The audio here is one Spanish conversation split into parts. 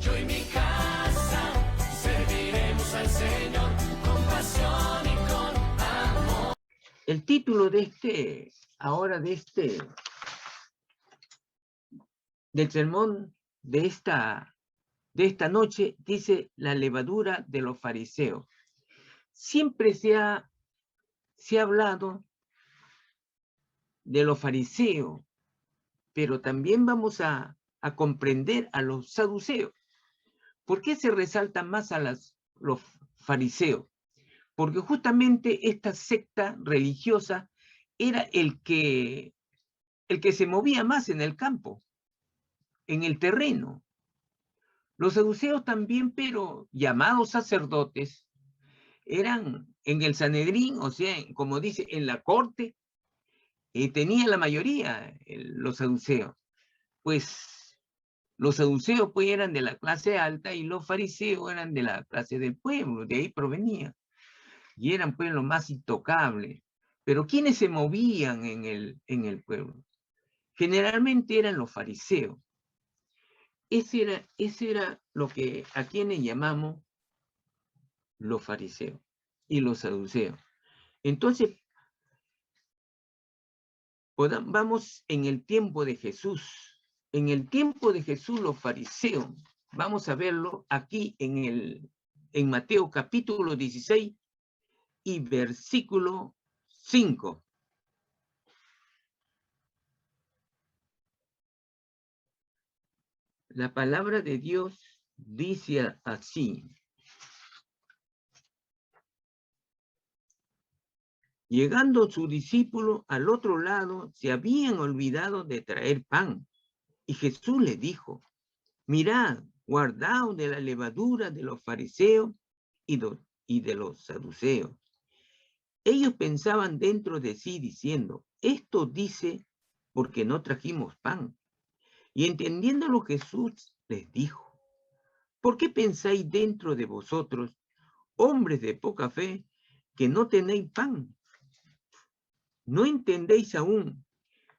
Yo y mi casa serviremos al Señor con pasión y con amor. El título de del sermón de esta noche dice la levadura de los fariseos. Siempre se ha hablado de los fariseos, pero también vamos a comprender a los saduceos. ¿Por qué se resaltan más a los fariseos? Porque justamente esta secta religiosa era el que se movía más en el campo, en el terreno. Los saduceos también, pero llamados sacerdotes, eran en el Sanedrín, o sea, como dice, en la corte, tenían la mayoría los saduceos. Pues los saduceos pues eran de la clase alta y los fariseos eran de la clase del pueblo, de ahí provenían. Y eran pues los más intocables. Pero ¿quiénes se movían en el pueblo? Generalmente eran los fariseos. Ese era lo que a quienes llamamos los fariseos y los saduceos. Entonces, vamos en el tiempo de Jesús. En el tiempo de Jesús, los fariseos, vamos a verlo aquí en Mateo capítulo 16 y versículo 5. La palabra de Dios dice así. Llegando su discípulo al otro lado, se habían olvidado de traer pan. Y Jesús le dijo, mirad, guardaos de la levadura de los fariseos y de los saduceos. Ellos pensaban dentro de sí diciendo, esto dice porque no trajimos pan. Y entendiéndolo Jesús les dijo, ¿por qué pensáis dentro de vosotros, hombres de poca fe, que no tenéis pan? ¿No entendéis aún,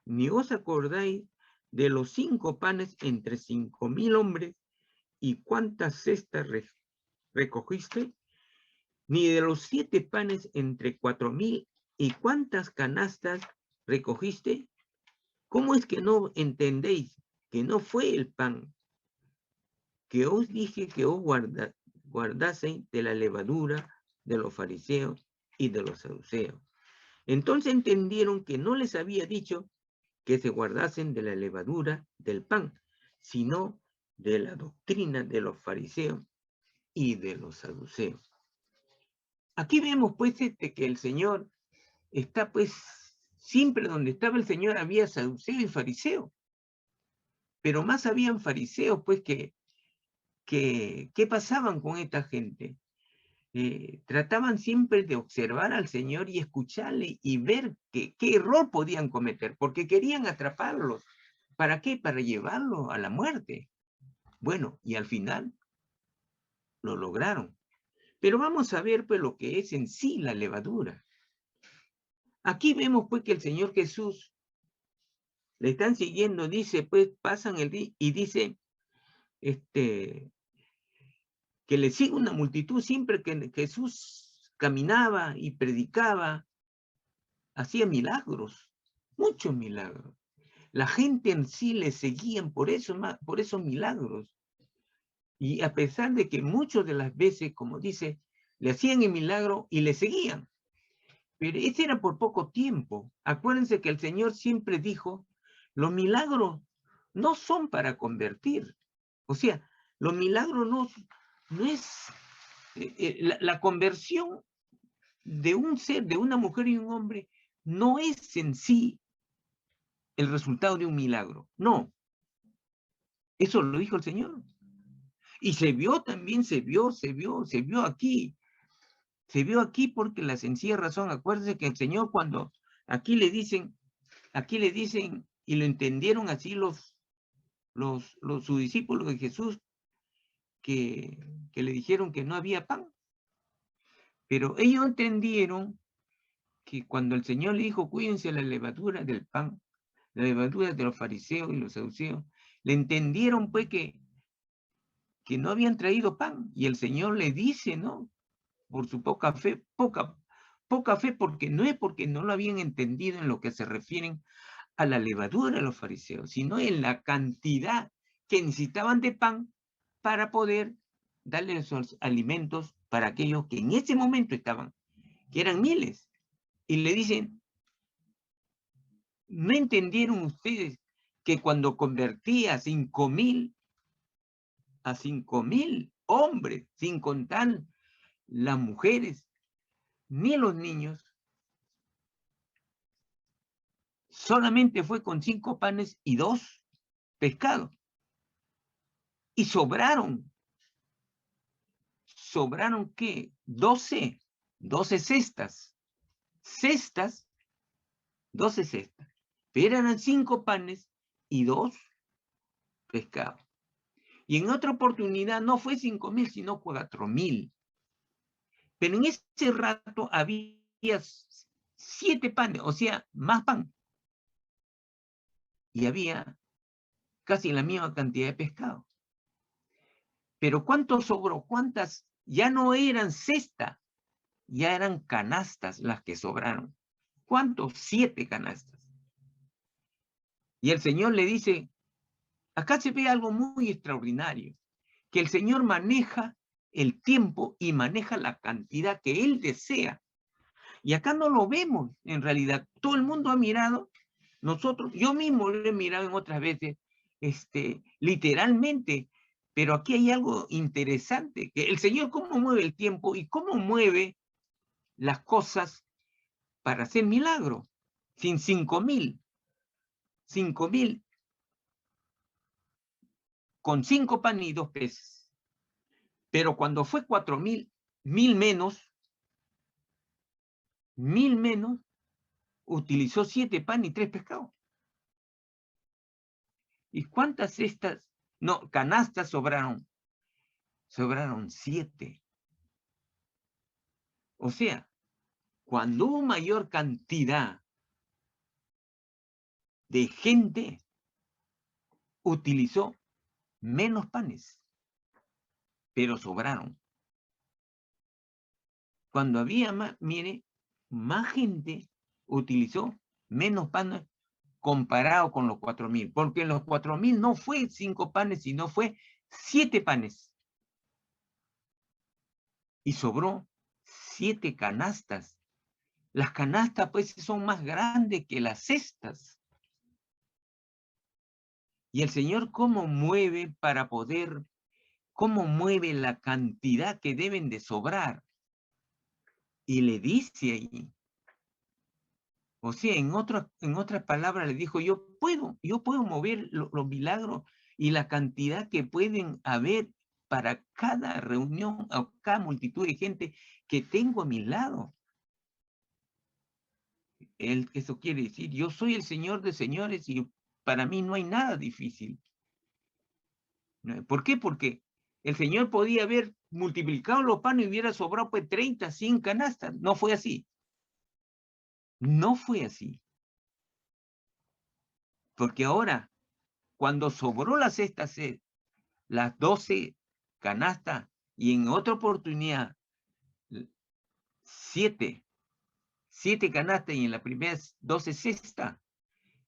ni os acordáis de los 5 panes entre 5,000 hombres y cuántas cestas recogiste? Ni de los 7 panes entre 4,000 y cuántas canastas recogiste? ¿Cómo es que no entendéis que no fue el pan que os dije que os guardaseis de la levadura de los fariseos y de los saduceos? Entonces entendieron que no les había dicho que se guardasen de la levadura del pan, sino de la doctrina de los fariseos y de los saduceos. Aquí vemos pues que el Señor está pues siempre donde estaba el Señor había saduceo y fariseo, pero más habían fariseos pues que pasaban con esta gente. Trataban siempre de observar al Señor y escucharle y ver qué error podían cometer, porque querían atraparlos. ¿Para qué? Para llevarlos a la muerte. Bueno, y al final lo lograron. Pero vamos a ver pues lo que es en sí la levadura. Aquí vemos pues que el Señor Jesús le están siguiendo, dice pues pasan el día y dice que le sigue una multitud siempre que Jesús caminaba y predicaba, hacía milagros, muchos milagros. La gente en sí le seguían por esos milagros. Y a pesar de que muchas de las veces, como dice, le hacían el milagro y le seguían. Pero ese era por poco tiempo. Acuérdense que el Señor siempre dijo, los milagros no son para convertir. O sea, los milagros no es la conversión de un ser, de una mujer y un hombre, no es en sí el resultado de un milagro. No. Eso lo dijo el Señor. Y se vio también, se vio aquí. Se vio aquí porque la sencilla razón, acuérdense que el Señor cuando aquí le dicen, y lo entendieron así sus discípulos de Jesús, que le dijeron que no había pan. Pero ellos entendieron que cuando el Señor le dijo, cuídense la levadura del pan, la levadura de los fariseos y los saduceos, le entendieron pues que que no habían traído pan. Y el Señor le dice, ¿no? Por su poca fe, poca fe, porque no lo habían entendido en lo que se refieren a la levadura de los fariseos, sino en la cantidad que necesitaban de pan para poder darle esos alimentos para aquellos que en ese momento estaban, que eran miles. Y le dicen, ¿no entendieron ustedes que cuando convertí a 5,000 hombres, sin contar las mujeres ni los niños, solamente fue con 5 panes y 2 pescados? Y sobraron ¿qué? 12 cestas, 12 cestas, pero eran 5 panes y 2 pescados. Y en otra oportunidad no fue 5,000, sino 4,000. Pero en ese rato había 7 panes, o sea, más pan. Y había casi la misma cantidad de pescado. Pero ¿cuánto sobró? ¿Cuántas? Ya no eran cestas, ya eran canastas las que sobraron. ¿Cuántos? 7 canastas. Y el Señor le dice, acá se ve algo muy extraordinario, que el Señor maneja el tiempo y maneja la cantidad que Él desea. Y acá no lo vemos, en realidad. Todo el mundo ha mirado, nosotros, yo mismo lo he mirado en otras veces, literalmente, pero aquí hay algo interesante, que el Señor cómo mueve el tiempo y cómo mueve las cosas para hacer milagros. Sin 5,000 con 5 panes y 2 peces. Pero cuando fue 4,000, 1,000 menos, utilizó 7 panes y 3 pescados. ¿Y cuántas cestas? No, canastas sobraron. Sobraron 7. O sea, cuando hubo mayor cantidad de gente, utilizó menos panes, pero sobraron. Cuando había más, mire, más gente, utilizó menos panes comparado con los 4,000, porque en los 4,000 no fue 5 panes, sino fue 7 panes. Y sobró 7 canastas. Las canastas pues son más grandes que las cestas. Y el Señor cómo mueve para poder, cómo mueve la cantidad que deben de sobrar. Y le dice allí, o sea, en otras palabras le dijo, yo puedo mover los milagros y la cantidad que pueden haber para cada reunión o cada multitud de gente que tengo a mi lado. Eso quiere decir, yo soy el Señor de señores y para mí no hay nada difícil. ¿Por qué? Porque el Señor podía haber multiplicado los panes y hubiera sobrado pues 30, 100 canastas. No fue así. No fue así. Porque ahora, cuando sobró las 12 canastas y en otra oportunidad 7 canastas y en la primera 12 cestas,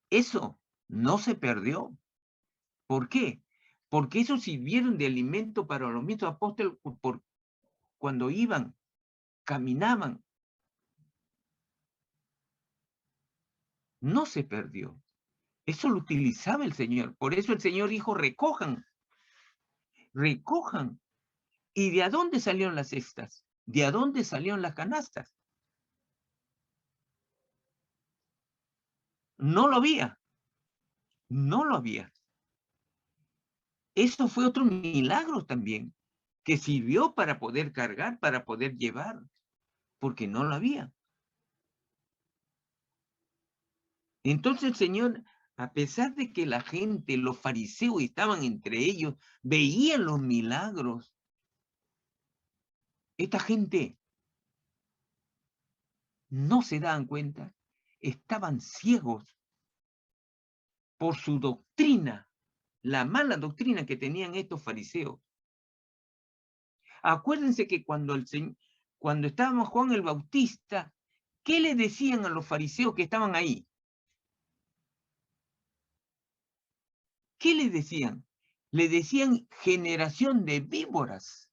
eso no se perdió. ¿Por qué? Porque eso sirvieron de alimento para los mismos apóstoles cuando iban, caminaban. No se perdió. Eso lo utilizaba el Señor. Por eso el Señor dijo, recojan. ¿Y de dónde salieron las cestas? ¿De dónde salieron las canastas? No lo había. No lo había. Eso fue otro milagro también, que sirvió para poder cargar, para poder llevar, porque no lo había. Entonces el Señor, a pesar de que la gente, los fariseos estaban entre ellos, veían los milagros, esta gente no se daban cuenta, estaban ciegos por su doctrina, la mala doctrina que tenían estos fariseos. Acuérdense que cuando estaba Juan el Bautista, ¿qué le decían a los fariseos que estaban ahí? ¿Qué le decían? Le decían generación de víboras.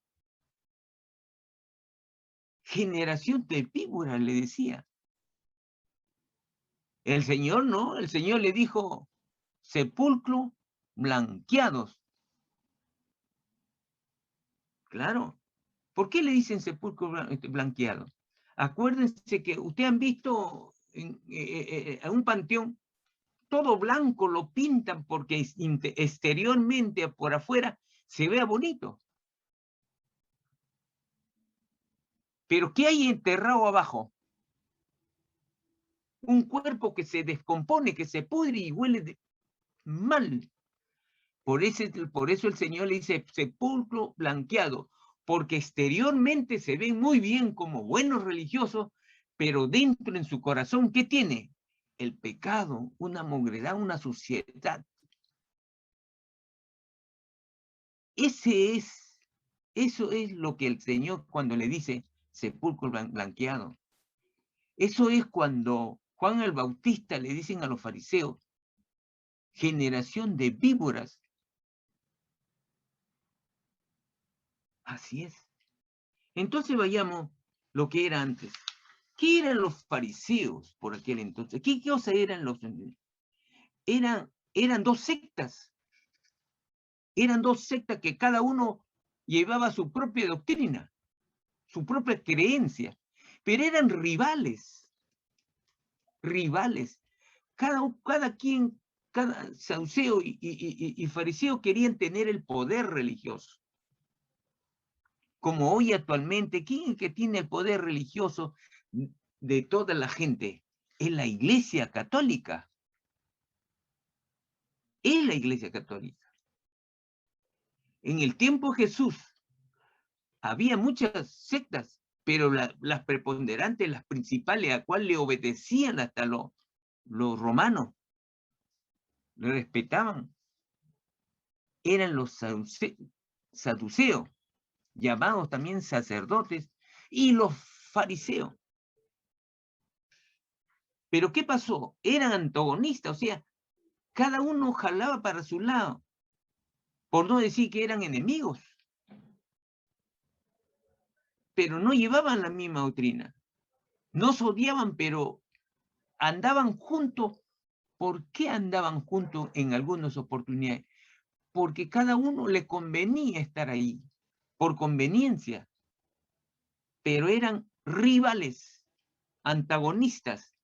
Generación de víboras, le decía. El Señor no, el Señor le dijo, sepulcro blanqueados. Claro. ¿Por qué le dicen sepulcro blanqueado? Acuérdense que ustedes han visto en un panteón, todo blanco lo pintan porque exteriormente, por afuera, se vea bonito. Pero ¿qué hay enterrado abajo? Un cuerpo que se descompone, que se pudre y huele mal. Por eso el Señor le dice sepulcro blanqueado, porque exteriormente se ven muy bien como buenos religiosos, pero dentro en su corazón, ¿qué tiene? El pecado, una mugredad, una suciedad. Eso es lo que el Señor cuando le dice sepulcro blanqueado. Eso es cuando Juan el Bautista le dicen a los fariseos, generación de víboras. Así es. Entonces vayamos lo que era antes. ¿Qué eran los fariseos por aquel entonces? ¿Qué cosa eran los? Eran dos sectas. Eran dos sectas que cada uno llevaba su propia doctrina, su propia creencia, pero eran rivales. Rivales. Cada quien, cada saduceo y fariseo querían tener el poder religioso. Como hoy actualmente, ¿quién es el que tiene el poder religioso de toda la gente? Es la Iglesia Católica. Es la Iglesia Católica. En el tiempo de Jesús había muchas sectas, pero las preponderantes, las principales, a cual le obedecían hasta los romanos, le respetaban, eran los saduceos, llamados también sacerdotes, y los fariseos. Pero ¿qué pasó? Eran antagonistas, o sea, cada uno jalaba para su lado, por no decir que eran enemigos, pero no llevaban la misma doctrina. No se odiaban, pero andaban juntos. ¿Por qué andaban juntos en algunas oportunidades? Porque cada uno le convenía estar ahí, por conveniencia, pero eran rivales, antagonistas,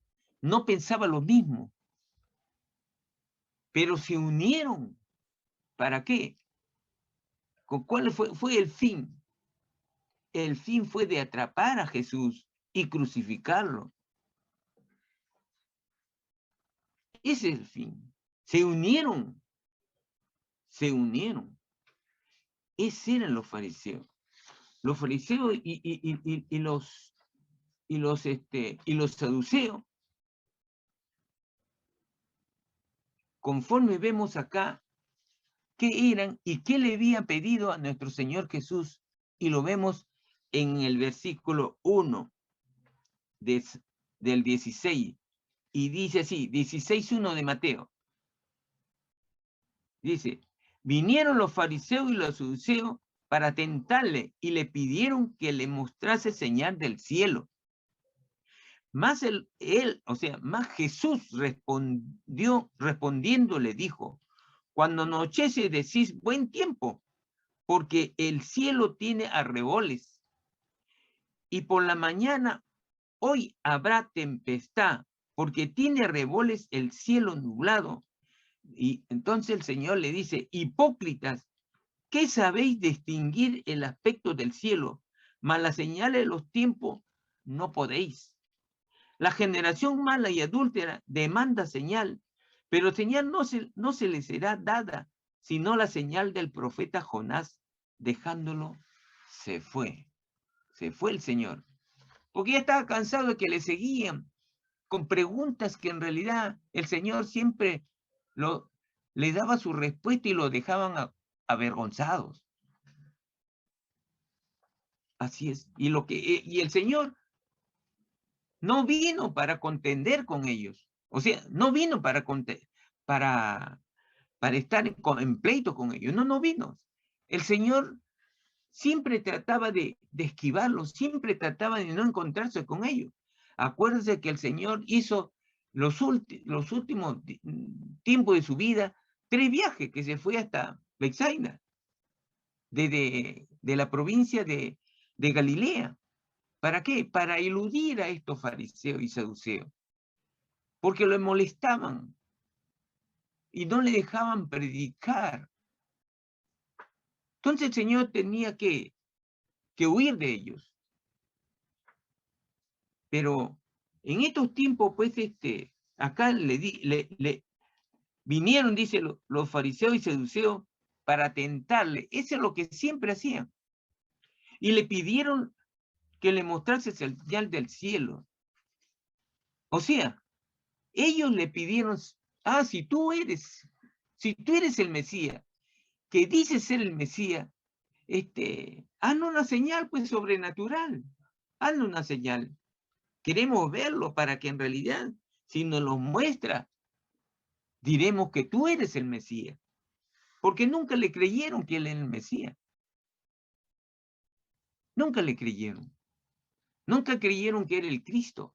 no pensaban lo mismo, pero se unieron. ¿Para qué? ¿Cuál fue el fin? El fin fue de atrapar a Jesús y crucificarlo. Ese es el fin. Se unieron. Se unieron. Esos eran los fariseos. Los fariseos y los saduceos, conforme vemos acá, qué eran y qué le había pedido a nuestro Señor Jesús, y lo vemos en el versículo 1 del 16, y dice así, 16:1 de Mateo. Dice, vinieron los fariseos y los saduceos para tentarle y le pidieron que le mostrase señal del cielo. Más más Jesús respondiendo le dijo, cuando anochece decís buen tiempo, porque el cielo tiene arreboles, y por la mañana hoy habrá tempestad, porque tiene arreboles el cielo nublado. Y entonces el Señor le dice, hipócritas, ¿qué sabéis distinguir el aspecto del cielo? Mas las señales de los tiempos no podéis. La generación mala y adúltera demanda señal, pero señal no se le será dada, sino la señal del profeta Jonás. Dejándolo, se fue. Se fue el Señor. Porque ya estaba cansado de que le seguían con preguntas que en realidad el Señor siempre le daba su respuesta y lo dejaban avergonzados. Así es. Y el Señor no vino para contender con ellos. O sea, no vino para, para estar en pleito con ellos. No, no vino. El Señor siempre trataba de esquivarlos, siempre trataba de no encontrarse con ellos. Acuérdense que el Señor hizo los últimos tiempos de su vida 3 viajes, que se fue hasta Bethsaida, de la provincia de Galilea. ¿Para qué? Para eludir a estos fariseos y saduceos, porque lo molestaban y no le dejaban predicar. Entonces el Señor tenía que huir de ellos. Pero en estos tiempos, pues, acá le vinieron, dice, los fariseos y saduceos para tentarle. Eso es lo que siempre hacían. Y le pidieron que le mostrase el señal del cielo. O sea, ellos le pidieron, si tú eres el Mesías, que dices ser el Mesías, haznos una señal, pues, sobrenatural. Haznos una señal. Queremos verlo para que en realidad, si nos lo muestra, diremos que tú eres el Mesías. Porque nunca le creyeron que él era el Mesías. Nunca le creyeron. Nunca creyeron que era el Cristo.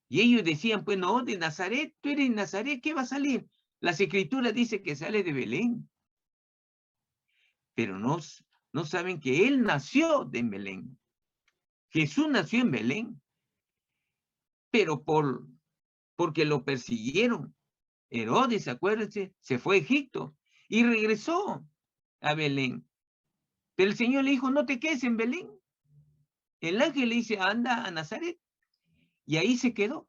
Y ellos decían, pues no, de Nazaret, tú eres de Nazaret, ¿qué va a salir? Las Escrituras dicen que sale de Belén. Pero no saben que él nació de Belén. Jesús nació en Belén. Pero porque lo persiguieron. Herodes, acuérdense, se fue a Egipto y regresó a Belén. Pero el Señor le dijo, no te quedes en Belén. El ángel le dice, anda a Nazaret. Y ahí se quedó.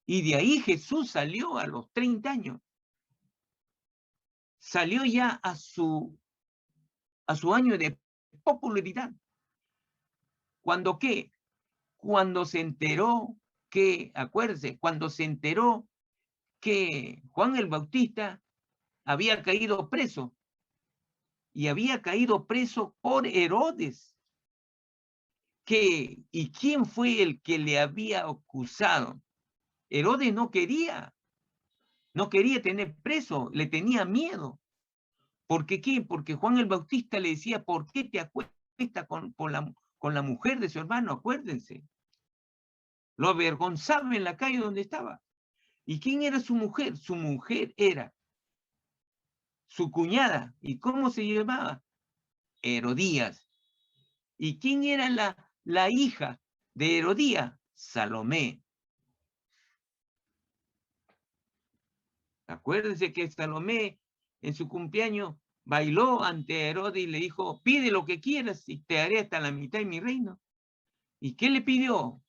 Y de ahí Jesús salió a los 30 años. Salió ya a su año de popularidad. ¿Cuándo qué? Cuando se enteró que, acuérdense, cuando se enteró que Juan el Bautista había caído preso. Y había caído preso por Herodes. ¿Y quién fue el que le había acusado? Herodes no quería tener preso, le tenía miedo. ¿Por qué? Porque Juan el Bautista le decía, ¿por qué te acuestas con la mujer de su hermano? Acuérdense. Lo avergonzaba en la calle donde estaba. ¿Y quién era su mujer? Su mujer era su cuñada. ¿Y cómo se llamaba? Herodías. ¿Y quién era la hija de Herodías? Salomé. Acuérdense que Salomé en su cumpleaños bailó ante Herodes y le dijo, pide lo que quieras y te haré hasta la mitad de mi reino. ¿Y qué le pidió?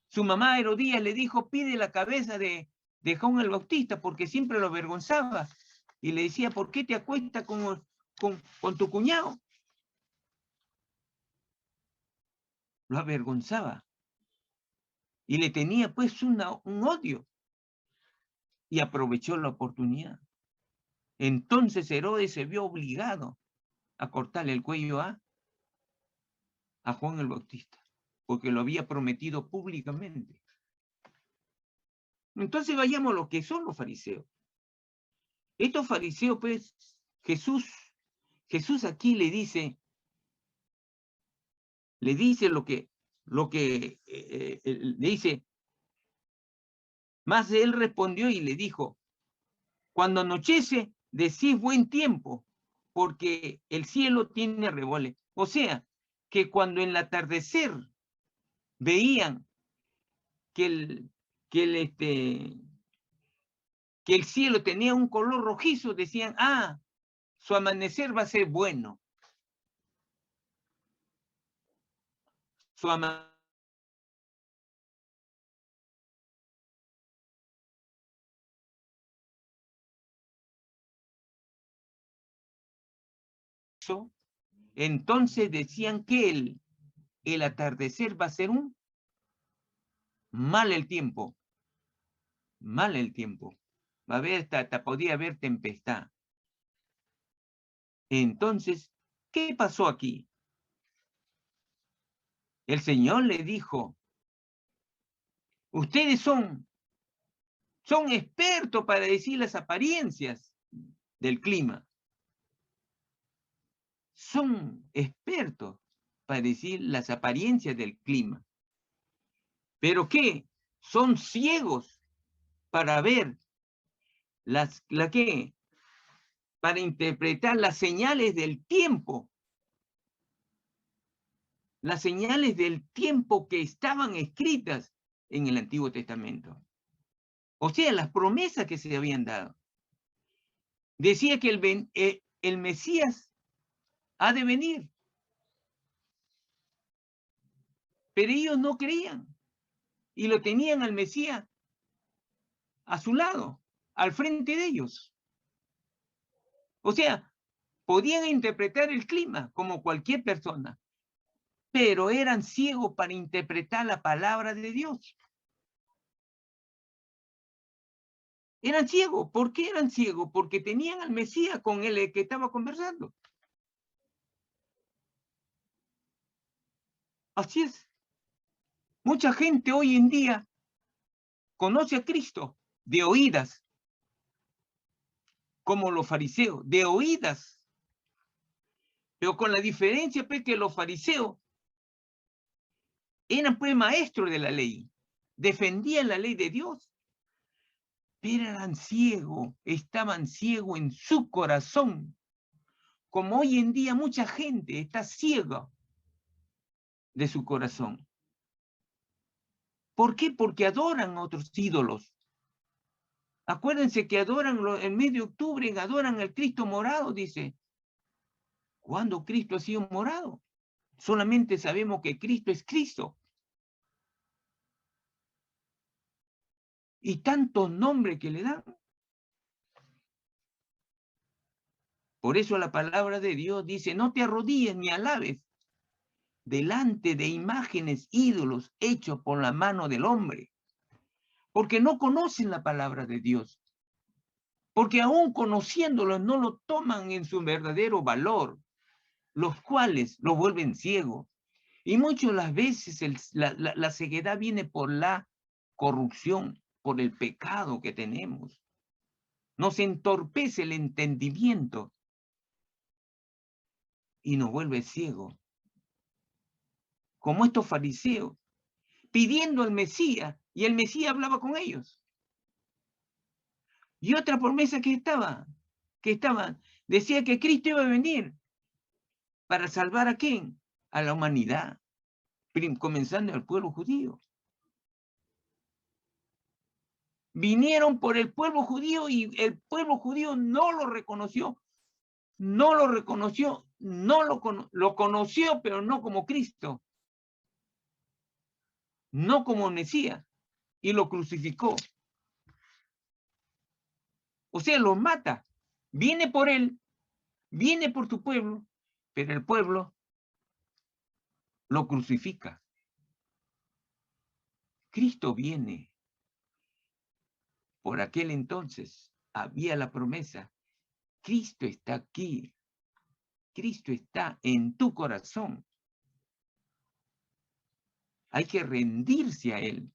Su mamá Herodías le dijo, pide la cabeza de Juan el Bautista, porque siempre lo avergonzaba. Y le decía, ¿por qué te acuestas con tu cuñado? Lo avergonzaba. Y le tenía pues un odio. Y aprovechó la oportunidad. Entonces Herodes se vio obligado a cortarle el cuello a Juan el Bautista, porque lo había prometido públicamente. Entonces vayamos a lo que son los fariseos. Estos fariseos, pues, Jesús aquí le dice lo que le dice, mas él respondió y le dijo, cuando anochece, decís buen tiempo, porque el cielo tiene revoles. O sea, que cuando en el atardecer veían que el cielo tenía un color rojizo, decían, su amanecer va a ser bueno. Su amanecer entonces decían que el atardecer va a ser mal el tiempo. Mal el tiempo. Va a haber, hasta podía haber tempestad. Entonces, ¿qué pasó aquí? El Señor le dijo, ustedes son expertos para decir las apariencias del clima. Son expertos para decir las apariencias del clima. ¿Pero qué? Son ciegos para ver ¿qué? Para interpretar las señales del tiempo. Las señales del tiempo que estaban escritas en el Antiguo Testamento. O sea, las promesas que se habían dado. Decía que el Mesías ha de venir. Pero ellos no creían. Y lo tenían al Mesías a su lado, al frente de ellos. O sea, podían interpretar el clima como cualquier persona, pero eran ciegos para interpretar la palabra de Dios. Eran ciegos. ¿Por qué eran ciegos? Porque tenían al Mesías con el que estaba conversando. Así es. Mucha gente hoy en día conoce a Cristo de oídas, como los fariseos, de oídas. Pero con la diferencia pues, que los fariseos eran pues maestros de la ley, defendían la ley de Dios, pero eran ciegos, estaban ciegos en su corazón. Como hoy en día mucha gente está ciega de su corazón. ¿Por qué? Porque adoran a otros ídolos. Acuérdense que adoran, el mes de octubre, adoran al Cristo morado, dice. ¿Cuándo Cristo ha sido morado? Solamente sabemos que Cristo es Cristo. Y tantos nombres que le dan. Por eso la palabra de Dios dice, no te arrodilles ni alabes delante de imágenes, ídolos hechos por la mano del hombre. Porque no conocen la palabra de Dios. Porque aún conociéndolo no lo toman en su verdadero valor, los cuales lo vuelven ciego. Y muchas las veces la ceguedad viene por la corrupción, por el pecado que tenemos. Nos entorpece el entendimiento y nos vuelve ciego. Como estos fariseos, pidiendo al Mesías, y el Mesías hablaba con ellos. Y otra promesa que estaban, decía que Cristo iba a venir para salvar ¿a quién? A la humanidad, comenzando al pueblo judío. Vinieron por el pueblo judío y el pueblo judío no lo reconoció, lo conoció, pero no como Cristo, no como Mesías, y lo crucificó. O sea, lo mata. Viene por él, viene por tu pueblo, pero el pueblo lo crucifica. Cristo viene. Por aquel entonces había la promesa. Cristo está aquí. Cristo está en tu corazón. Hay que rendirse a Él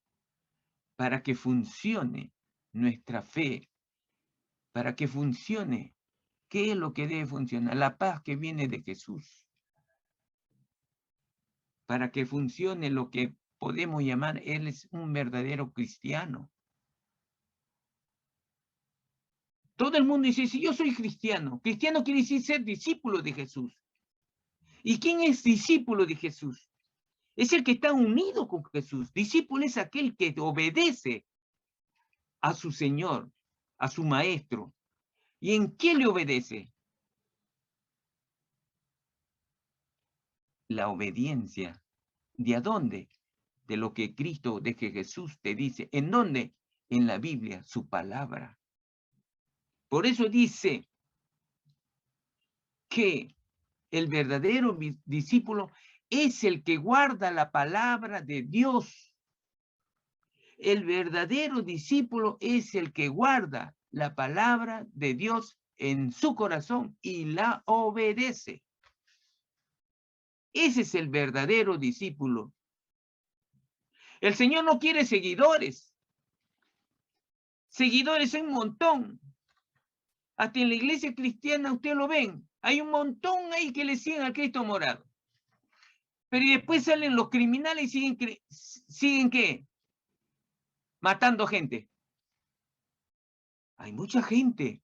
para que funcione nuestra fe, para que funcione. ¿Qué es lo que debe funcionar? La paz que viene de Jesús. Para que funcione lo que podemos llamar, Él es un verdadero cristiano. Todo el mundo dice, si yo soy cristiano, cristiano quiere decir ser discípulo de Jesús. ¿Y quién es discípulo de Jesús? Es el que está unido con Jesús. Discípulo es aquel que obedece a su Señor, a su Maestro. ¿Y en qué le obedece? La obediencia. ¿De a dónde? De lo que Cristo, de que Jesús te dice. ¿En dónde? En la Biblia, su palabra. Por eso dice que el verdadero discípulo es el que guarda la palabra de Dios. El verdadero discípulo es el que guarda la palabra de Dios en su corazón y la obedece. Ese es el verdadero discípulo. El Señor no quiere seguidores. Seguidores hay un montón. Hasta en la iglesia cristiana usted lo ven. Hay un montón ahí que le siguen al Cristo morado. Pero después salen los criminales y siguen ¿qué? Matando gente. Hay mucha gente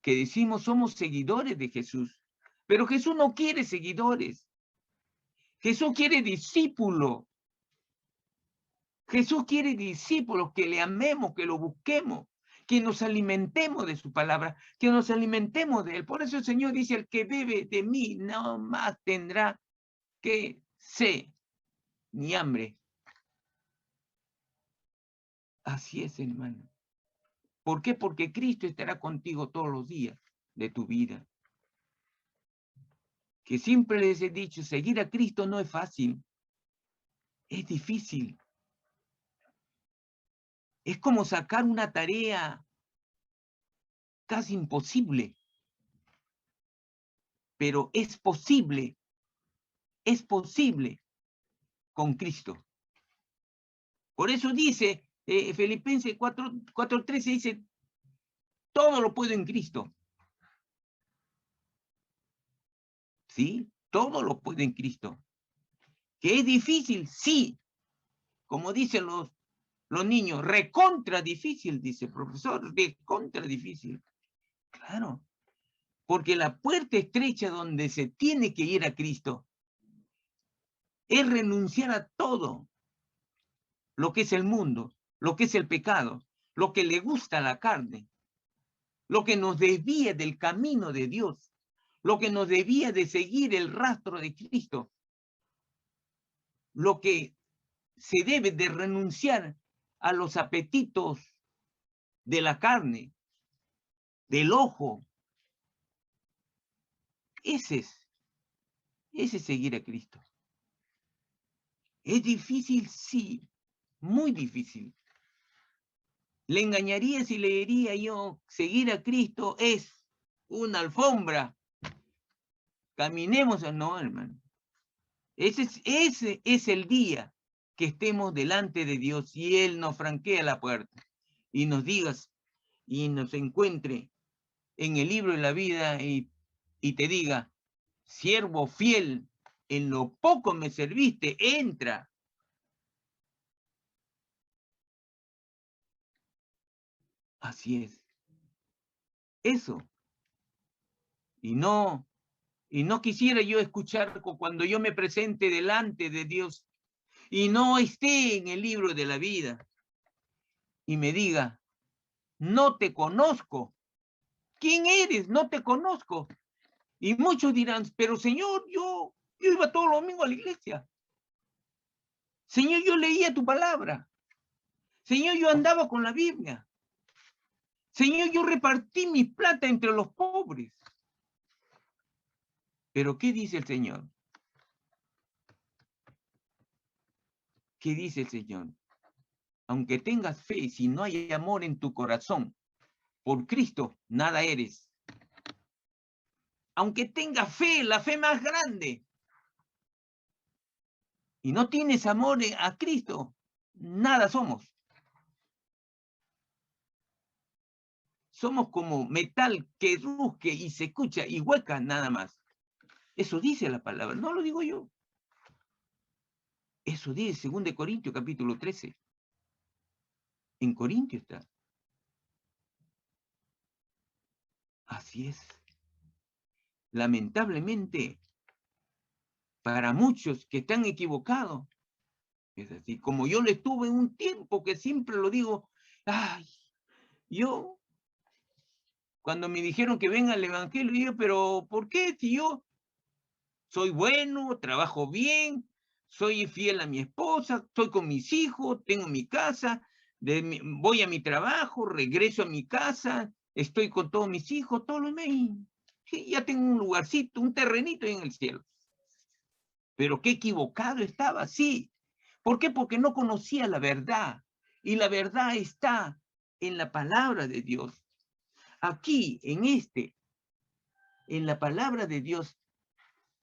que decimos somos seguidores de Jesús. Pero Jesús no quiere seguidores. Jesús quiere discípulos. Jesús quiere discípulos que le amemos, que lo busquemos, que nos alimentemos de su palabra, que nos alimentemos de él. Por eso el Señor dice, el que bebe de mí no más tendrá que sed ni hambre. Así es, hermano. ¿Por qué? Porque Cristo estará contigo todos los días de tu vida. Que siempre les he dicho, seguir a Cristo no es fácil. Es difícil. Es como sacar una tarea casi imposible. Pero es posible con Cristo. Por eso dice, Filipenses 4:13 dice, todo lo puedo en Cristo. ¿Sí? Todo lo puedo en Cristo. ¿Que es difícil? Sí. Como dicen los niños, recontra difícil, dice el profesor, recontra difícil. Claro. Porque la puerta estrecha donde se tiene que ir a Cristo es renunciar a todo lo que es el mundo, lo que es el pecado, lo que le gusta a la carne, lo que nos desvía del camino de Dios, lo que nos desvía de seguir el rastro de Cristo, lo que se debe de renunciar a los apetitos de la carne, del ojo. Ese es seguir a Cristo. ¿Es difícil? Sí, muy difícil. Le engañaría si le diría yo, seguir a Cristo es una alfombra. Caminemos o no, hermano. Ese es el día que estemos delante de Dios y Él nos franquea la puerta y nos diga y nos encuentre en el libro de la vida y te diga, siervo fiel, en lo poco me serviste, entra. Así es. Eso. Y no quisiera yo escuchar cuando yo me presente delante de Dios y no esté en el libro de la vida y me diga, no te conozco. ¿Quién eres? No te conozco. Y muchos dirán, pero Señor, yo iba todos los domingos a la iglesia. Señor, yo leía tu palabra. Señor, yo andaba con la Biblia. Señor, yo repartí mi plata entre los pobres. Pero ¿qué dice el Señor? ¿Qué dice el Señor? Aunque tengas fe, si no hay amor en tu corazón, por Cristo, nada eres. Aunque tengas fe, la fe más grande, y no tienes amor a Cristo, nada somos. Somos como metal que rusque y se escucha y hueca nada más. Eso dice la palabra, no lo digo yo. Eso dice 2 Corintios capítulo 13. En Corintios está. Así es. Lamentablemente, para muchos que están equivocados, es así. Como yo lo estuve en un tiempo que siempre lo digo, ay, yo, cuando me dijeron que venga al evangelio, yo, pero ¿por qué si yo soy bueno, trabajo bien, soy fiel a mi esposa, estoy con mis hijos, tengo mi casa, voy a mi trabajo, regreso a mi casa, estoy con todos mis hijos, todos los meses, sí, ya tengo un lugarcito, un terrenito en el cielo. Pero qué equivocado estaba, sí. ¿Por qué? Porque no conocía la verdad. Y la verdad está en la palabra de Dios. Aquí, en este En la palabra de Dios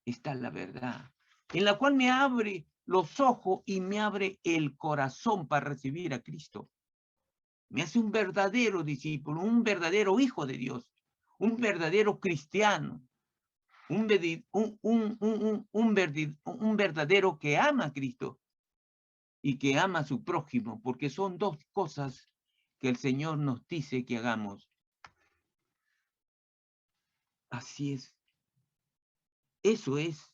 está la verdad, en la cual me abre los ojos y me abre el corazón para recibir a Cristo. Me hace un verdadero discípulo, un verdadero hijo de Dios, un verdadero cristiano, un verdadero que ama a Cristo y que ama a su prójimo, porque son dos cosas que el Señor nos dice que hagamos. Así es. Eso es.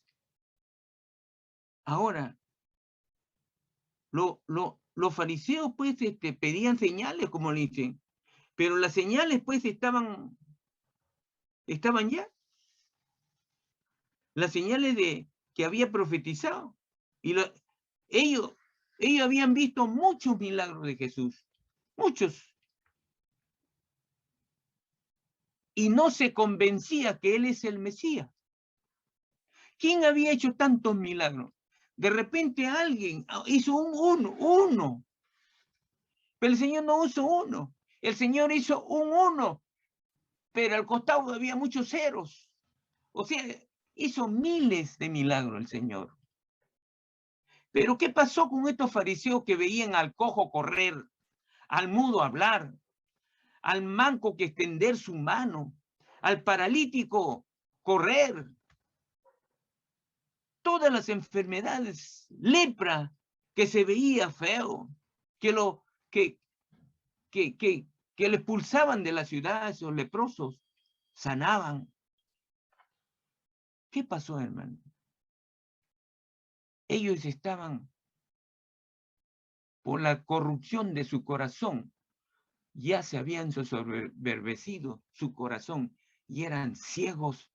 Ahora, los fariseos pues pedían señales, como le dicen, pero las señales pues estaban ya. Las señales de que había profetizado. Y ellos habían visto muchos milagros de Jesús. Muchos. Y no se convencía que Él es el Mesías. ¿Quién había hecho tantos milagros? De repente alguien hizo uno. Pero el Señor no hizo uno. El Señor hizo uno. Pero al costado había muchos ceros. O sea, hizo miles de milagros el Señor. Pero ¿qué pasó con estos fariseos que veían al cojo correr, al mudo hablar, al manco que extender su mano, al paralítico correr? Todas las enfermedades, lepra, que se veía feo, que le expulsaban de la ciudad, esos leprosos, sanaban. ¿Qué pasó, hermano? Ellos estaban, por la corrupción de su corazón, ya se habían soberbecido su corazón y eran ciegos.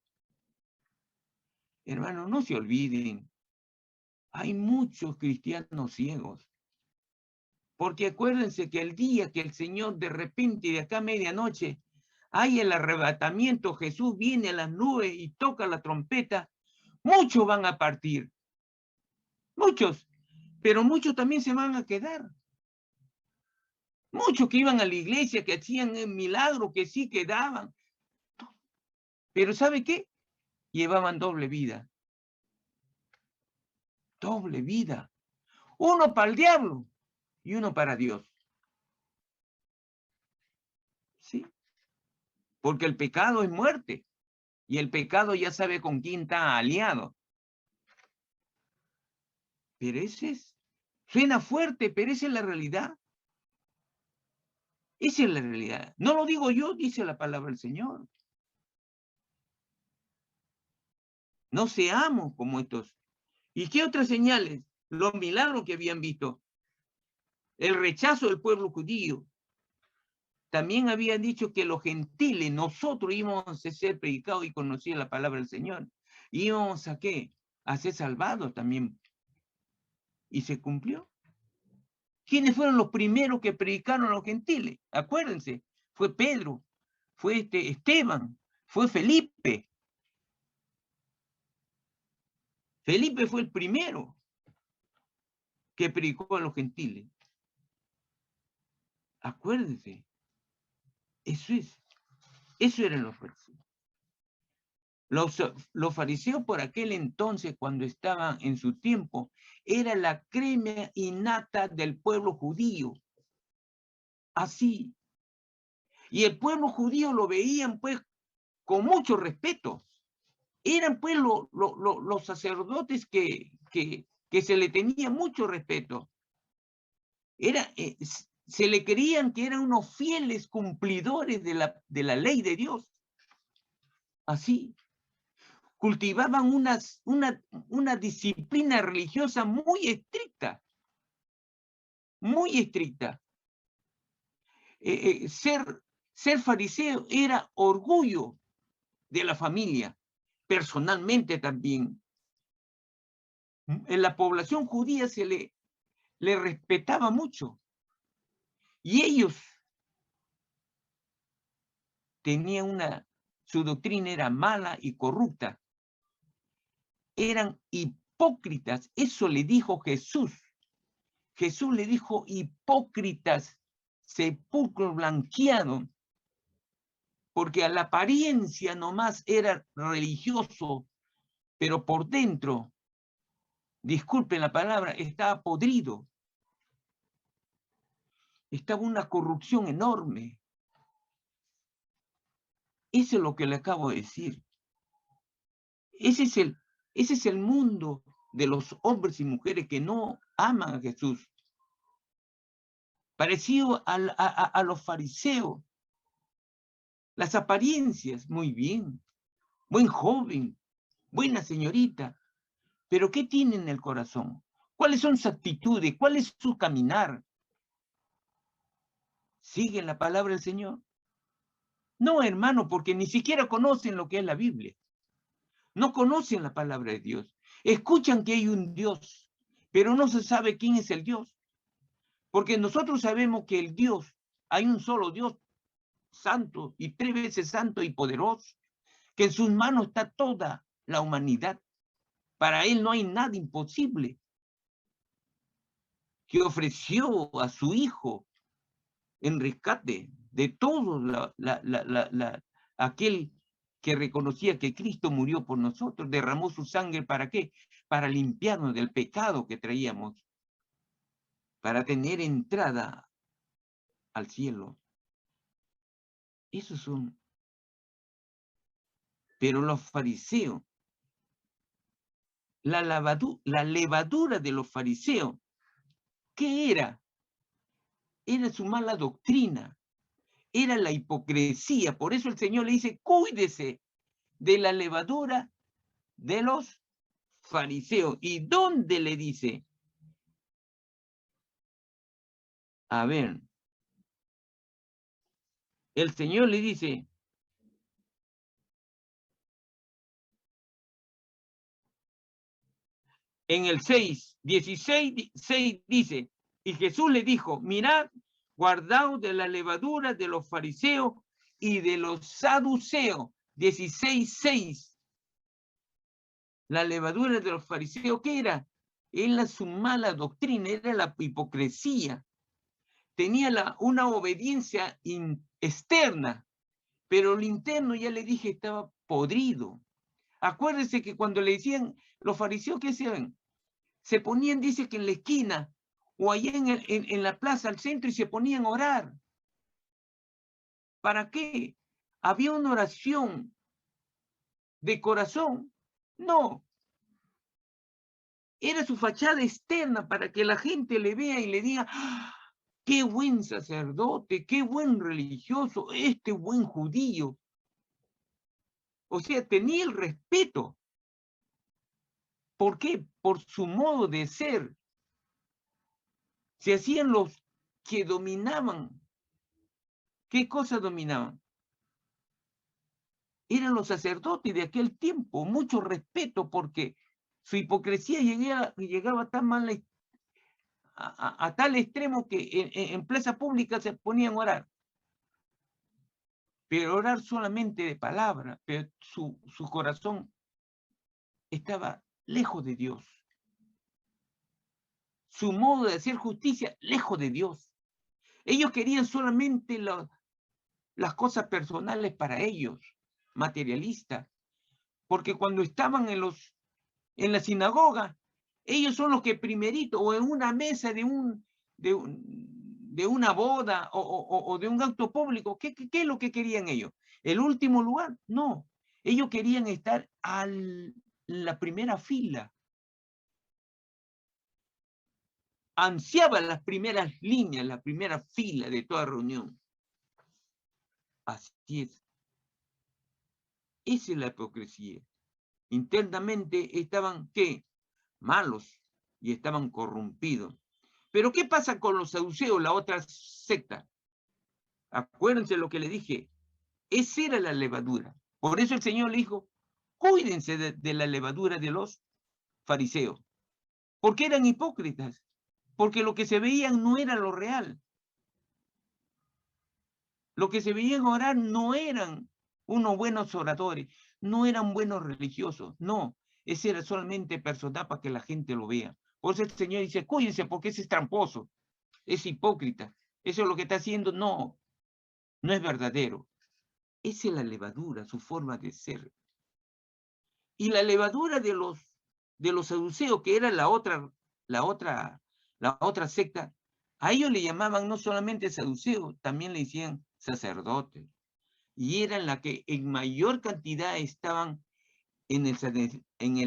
Hermano, no se olviden, hay muchos cristianos ciegos. Porque acuérdense que el día que el Señor de repente de acá a medianoche hay el arrebatamiento, Jesús viene a las nubes y toca la trompeta, muchos van a partir. Muchos. Pero muchos también se van a quedar. Muchos que iban a la iglesia, que hacían milagros, que sí quedaban. Pero ¿sabe qué? Llevaban doble vida. Doble vida. Uno para el diablo y uno para Dios. ¿Sí? Porque el pecado es muerte. Y el pecado ya sabe con quién está aliado. Pero suena fuerte, pero esa es la realidad. Esa es la realidad. No lo digo yo, dice la palabra del Señor. No seamos como estos. ¿Y qué otras señales? Los milagros que habían visto. El rechazo del pueblo judío. También habían dicho que los gentiles, nosotros íbamos a ser predicados y conocidos la palabra del Señor. Íbamos a ¿qué? A ser salvados también. Y se cumplió. ¿Quiénes fueron los primeros que predicaron a los gentiles? Acuérdense, fue Pedro, fue Esteban, fue Felipe. Felipe fue el primero que predicó a los gentiles. Acuérdense, eso eran los fariseos. Los fariseos por aquel entonces, cuando estaban en su tiempo, era la crema innata del pueblo judío. Así. Y el pueblo judío lo veían pues con mucho respeto. Eran pues los sacerdotes que se le tenía mucho respeto. Se le creían que eran unos fieles cumplidores de la ley de Dios. Así. Cultivaban una disciplina religiosa muy estricta. Muy estricta. Ser fariseo era orgullo de la familia, personalmente también. En la población judía se le respetaba mucho. Y ellos tenían su doctrina era mala y corrupta. Eran hipócritas. Eso le dijo Jesús. Jesús le dijo hipócritas, sepulcro blanqueado. porque a la apariencia nomás era religioso, pero por dentro, disculpen la palabra, estaba podrido. Estaba una corrupción enorme. Eso es lo que le acabo de decir. Ese es el mundo de los hombres y mujeres que no aman a Jesús. Parecido a los fariseos. Las apariencias, muy bien. Buen joven, buena señorita. Pero ¿qué tiene en el corazón? ¿Cuáles son sus actitudes? ¿Cuál es su caminar? ¿Siguen la palabra del Señor? No, hermano, porque ni siquiera conocen lo que es la Biblia. No conocen la palabra de Dios. Escuchan que hay un Dios, pero no se sabe quién es el Dios. Porque nosotros sabemos que el Dios, hay un solo Dios, santo y 3 veces santo y poderoso, que en sus manos está toda la humanidad. Para él no hay nada imposible. Que ofreció a su hijo en rescate de todo aquel que reconocía que Cristo murió por nosotros, derramó su sangre, ¿para qué? Para limpiarnos del pecado que traíamos, para tener entrada al cielo. Esos son. Pero los fariseos, la levadura de los fariseos, ¿qué era? Era su mala doctrina, era la hipocresía. Por eso el Señor le dice, cuídese de la levadura de los fariseos. ¿Y dónde le dice? A ver, el Señor le dice, en el 16 dice, y Jesús le dijo, mirad, guardaos de la levadura de los fariseos y de los saduceos. 16:6. La levadura de los fariseos, ¿qué era? Era su mala doctrina, era la hipocresía. Tenía una obediencia externa, pero el interno, ya le dije, estaba podrido. Acuérdese que cuando le decían los fariseos, ¿qué hacían? Se ponían, dice que en la esquina o allá en la plaza, al centro, y se ponían a orar. ¿Para qué? ¿Había una oración de corazón? No. Era su fachada externa para que la gente le vea y le diga, ¡ah! ¡Qué buen sacerdote! ¡Qué buen religioso! ¡Este buen judío! O sea, tenía el respeto. ¿Por qué? Por su modo de ser. Se hacían los que dominaban. ¿Qué cosa dominaban? Eran los sacerdotes de aquel tiempo. Mucho respeto porque su hipocresía llegaba tan mal a tal extremo que en plaza pública se ponían a orar. Pero orar solamente de palabra, pero su corazón estaba lejos de Dios. Su modo de hacer justicia, lejos de Dios. Ellos querían solamente las cosas personales para ellos, materialistas. Porque cuando estaban en la sinagoga, ellos son los que primerito, o en una mesa de una boda o de un acto público, ¿qué es lo que querían ellos? ¿El último lugar? No. Ellos querían estar la primera fila. Ansiaban las primeras líneas, la primera fila de toda reunión. Así es. Esa es la hipocresía. Internamente estaban, ¿qué? Malos y estaban corrompidos. Pero ¿qué pasa con los saduceos, la otra secta? Acuérdense lo que le dije. Esa era la levadura. Por eso el Señor le dijo, cuídense de la levadura de los fariseos. Porque eran hipócritas. Porque lo que se veían no era lo real. Lo que se veían orar no eran unos buenos oradores, no eran buenos religiosos, no. Ese era solamente personal para que la gente lo vea. Por eso el Señor dice, cuídense porque ese es tramposo, es hipócrita. Eso es lo que está haciendo, no es verdadero. Esa es la levadura, su forma de ser. Y la levadura de los saduceos, que era la otra secta, a ellos le llamaban no solamente saduceos, también le decían sacerdotes. Y eran la que en mayor cantidad estaban en el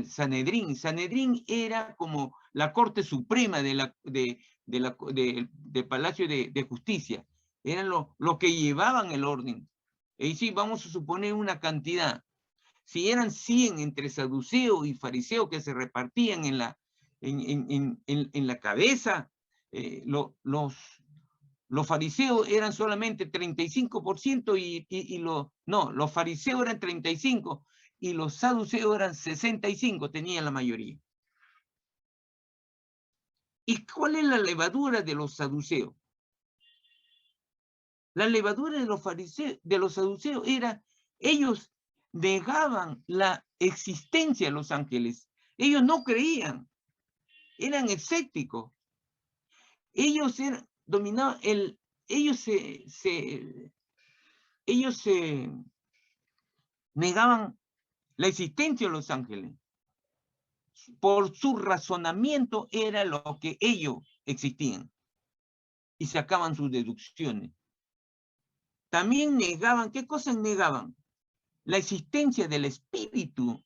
Sanedrín. Sanedrín era como la Corte Suprema del Palacio de Justicia. Eran los que llevaban el orden. Y sí, vamos a suponer una cantidad. Si eran 100 entre saduceo y fariseo que se repartían en la cabeza, los fariseos eran solamente 35% los fariseos eran 35% y los saduceos eran 65%, tenían la mayoría. ¿Y cuál es la levadura de los saduceos? La levadura de los fariseos, de los saduceos, era, ellos negaban la existencia de los ángeles. Ellos no creían, eran escépticos. Ellos eran dominaban ellos se negaban la existencia de los ángeles. Por su razonamiento era lo que ellos existían y sacaban sus deducciones. También negaban, ¿qué cosas negaban? La existencia del espíritu,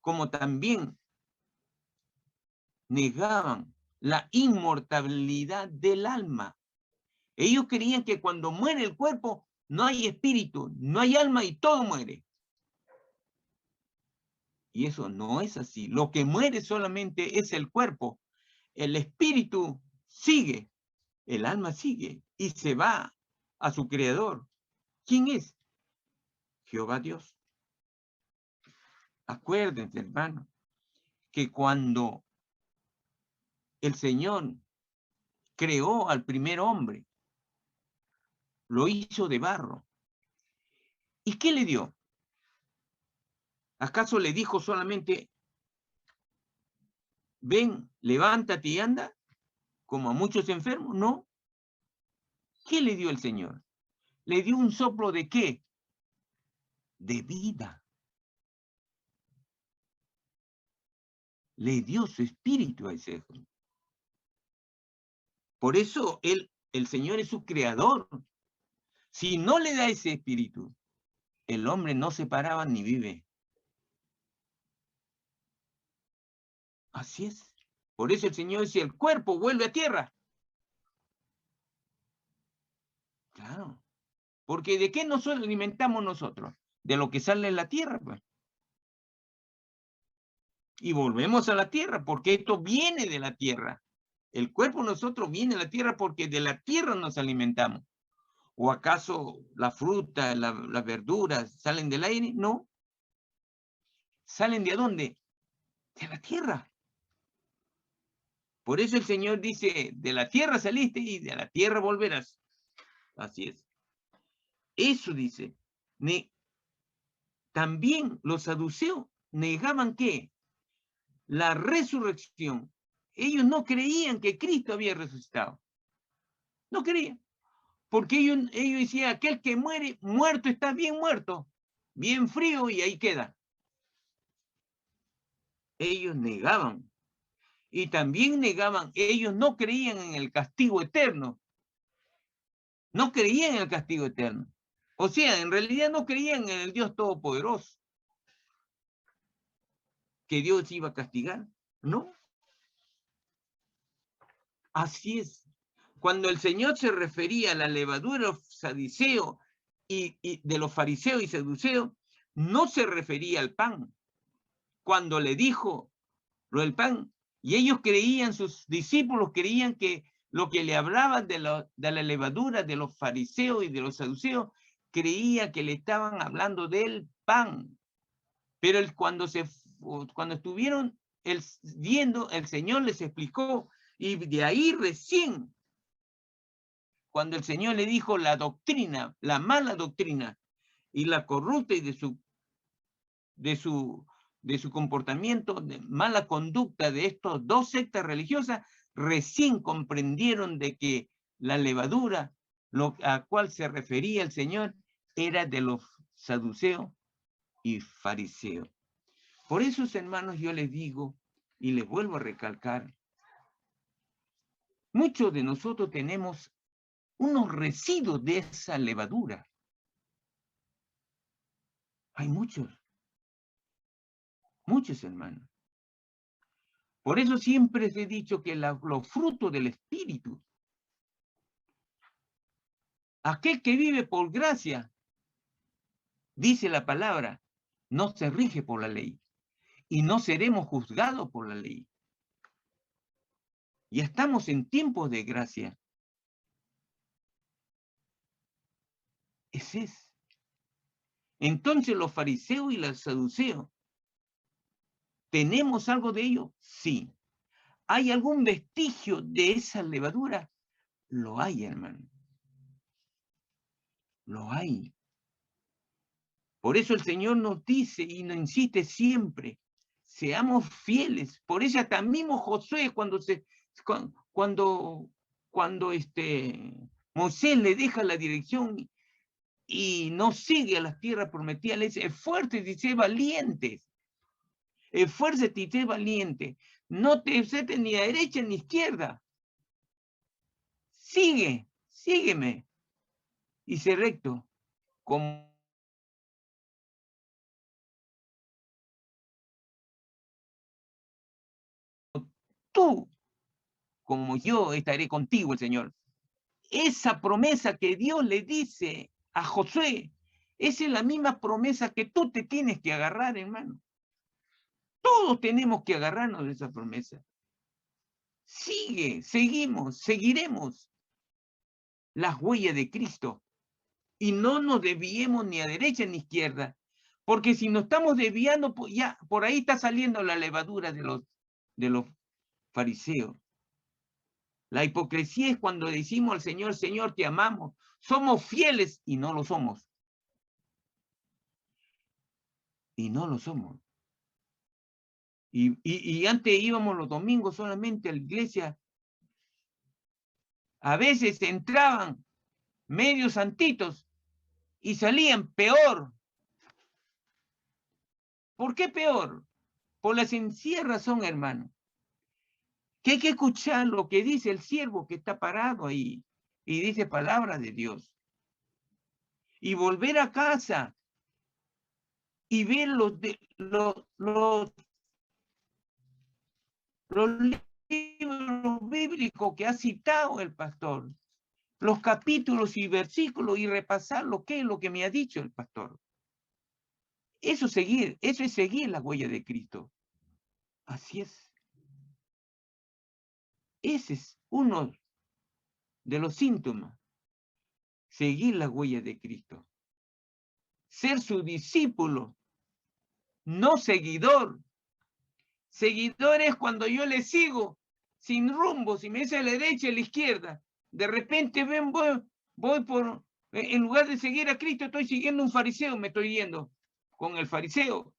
como también negaban la inmortalidad del alma. Ellos creían que cuando muere el cuerpo no hay espíritu, no hay alma y todo muere. Y eso no es así. Lo que muere solamente es el cuerpo. El espíritu sigue, el alma sigue y se va a su creador. ¿Quién es? Jehová Dios. Acuérdense, hermano, que cuando el Señor creó al primer hombre, lo hizo de barro. ¿Y qué le dio? ¿Acaso le dijo solamente, ven, levántate y anda, como a muchos enfermos? No. ¿Qué le dio el Señor? Le dio un soplo ¿de qué? De vida. Le dio su espíritu a ese hijo. Por eso el Señor es su creador. Si no le da ese espíritu, el hombre no se paraba ni vive. Así es. Por eso el Señor dice, el cuerpo vuelve a tierra. Claro. Porque ¿de qué nos alimentamos nosotros? De lo que sale en la tierra, pues. Y volvemos a la tierra, porque esto viene de la tierra. El cuerpo de nosotros viene de la tierra porque de la tierra nos alimentamos. ¿O acaso la fruta, las verduras salen del aire? No. ¿Salen de dónde? De la tierra. Por eso el Señor dice, de la tierra saliste y de la tierra volverás. Así es. Eso dice. También los saduceos negaban ¿qué? La resurrección. Ellos no creían que Cristo había resucitado. No creían. Porque ellos decían, aquel que muere, muerto está bien muerto, bien frío y ahí queda. Ellos negaban. Y también negaban, ellos no creían en el castigo eterno. No creían en el castigo eterno. O sea, en realidad no creían en el Dios Todopoderoso. Que Dios iba a castigar. No. Así es. Cuando el Señor se refería a la levadura de los saduceos y de los fariseos y saduceos, no se refería al pan. Cuando le dijo lo del pan, y ellos creían, sus discípulos creían que lo que le hablaba de la levadura de los fariseos y de los saduceos, creía que le estaban hablando del pan. Pero cuando estuvieron viendo, el Señor les explicó, y de ahí recién, cuando el Señor le dijo la doctrina, la mala doctrina y la corrupta y de su comportamiento, de mala conducta de estos dos sectas religiosas, recién comprendieron de que la levadura lo a cual se refería el Señor era de los saduceos y fariseos. Por eso, hermanos, yo les digo y les vuelvo a recalcar, muchos de nosotros tenemos unos residuos de esa levadura. Hay muchos hermanos. Por eso siempre les he dicho que los frutos del Espíritu, aquel que vive por gracia, dice la palabra, no se rige por la ley y no seremos juzgados por la ley. Ya estamos en tiempos de gracia. Ese es. Entonces los fariseos y los saduceos, ¿tenemos algo de ello? Sí. ¿Hay algún vestigio de esa levadura? Lo hay, hermano. Lo hay. Por eso el Señor nos dice y nos insiste siempre, seamos fieles. Por eso hasta mismo Josué, cuando Moisés le deja la dirección y no sigue a las tierras prometidas, le dice, esfuérzate y sé valientes. Esfuérzate y sé valiente. No te setes ni a derecha ni a izquierda. Sígueme. Y sé recto, como tú, como yo estaré contigo, el Señor. Esa promesa que Dios le dice a Josué, esa es la misma promesa que tú te tienes que agarrar, hermano. Todos tenemos que agarrarnos de esa promesa. Seguiremos las huellas de Cristo. Y no nos desviemos ni a derecha ni a izquierda. Porque si nos estamos desviando, ya por ahí está saliendo la levadura de los fariseos. La hipocresía es cuando decimos al Señor, Señor, te amamos. Somos fieles y no lo somos. Y no lo somos. Y antes íbamos los domingos solamente a la iglesia. A veces entraban medios santitos y salían peor. ¿Por qué peor? Por la sencilla razón, hermano, que hay que escuchar lo que dice el siervo que está parado ahí y dice palabra de Dios. Y volver a casa y ver los libros bíblicos que ha citado el pastor, los capítulos y versículos y repasar lo que es lo que me ha dicho el pastor. Eso es seguir la huella de Cristo. Así es. Ese es uno de los síntomas. Seguir la huella de Cristo. Ser su discípulo, no seguidor. Seguidor es cuando yo le sigo sin rumbo, si me dice a la derecha, a la izquierda. De repente voy por, en lugar de seguir a Cristo, estoy siguiendo un fariseo, me estoy yendo con el fariseo.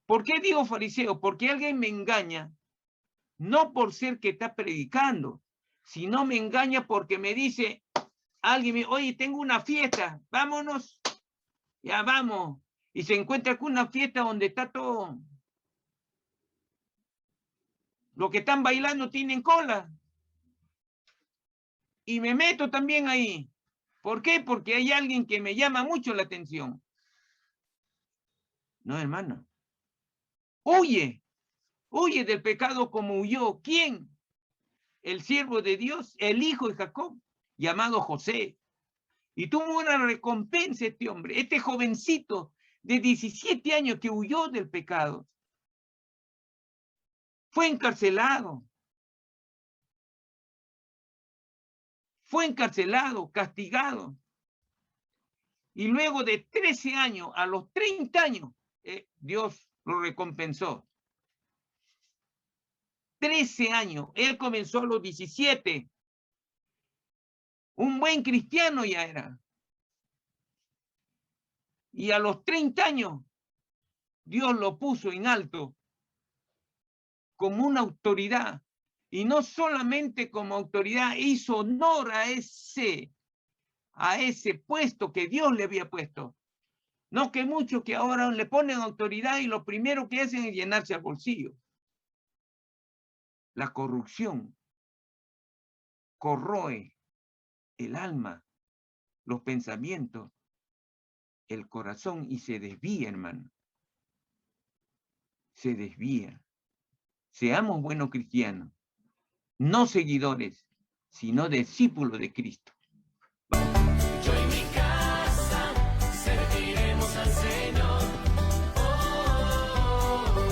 ¿Por qué digo fariseo? Porque alguien me engaña, no por ser que está predicando, sino me engaña porque me dice, oye, tengo una fiesta, vámonos, ya vamos. Y se encuentra con una fiesta donde está todo. Los que están bailando tienen cola. Y me meto también ahí. ¿Por qué? Porque hay alguien que me llama mucho la atención. No, hermano. Huye del pecado como huyó. ¿Quién? El siervo de Dios, el hijo de Jacob, llamado José. Y tuvo una recompensa este hombre, este jovencito de 17 años que huyó del pecado. Fue encarcelado. Fue encarcelado, castigado. Y luego de 13 años, a los 30 años, Dios lo recompensó. 13 años. Él comenzó a los 17. Un buen cristiano ya era. Y a los 30 años, Dios lo puso en alto como una autoridad Y no solamente como autoridad, hizo honor a ese puesto que Dios le había puesto. No que muchos que ahora le ponen autoridad y lo primero que hacen es llenarse al bolsillo. La corrupción corroe el alma, los pensamientos, el corazón y se desvía, hermano. Se desvía. Seamos buenos cristianos, no seguidores, sino discípulos de Cristo.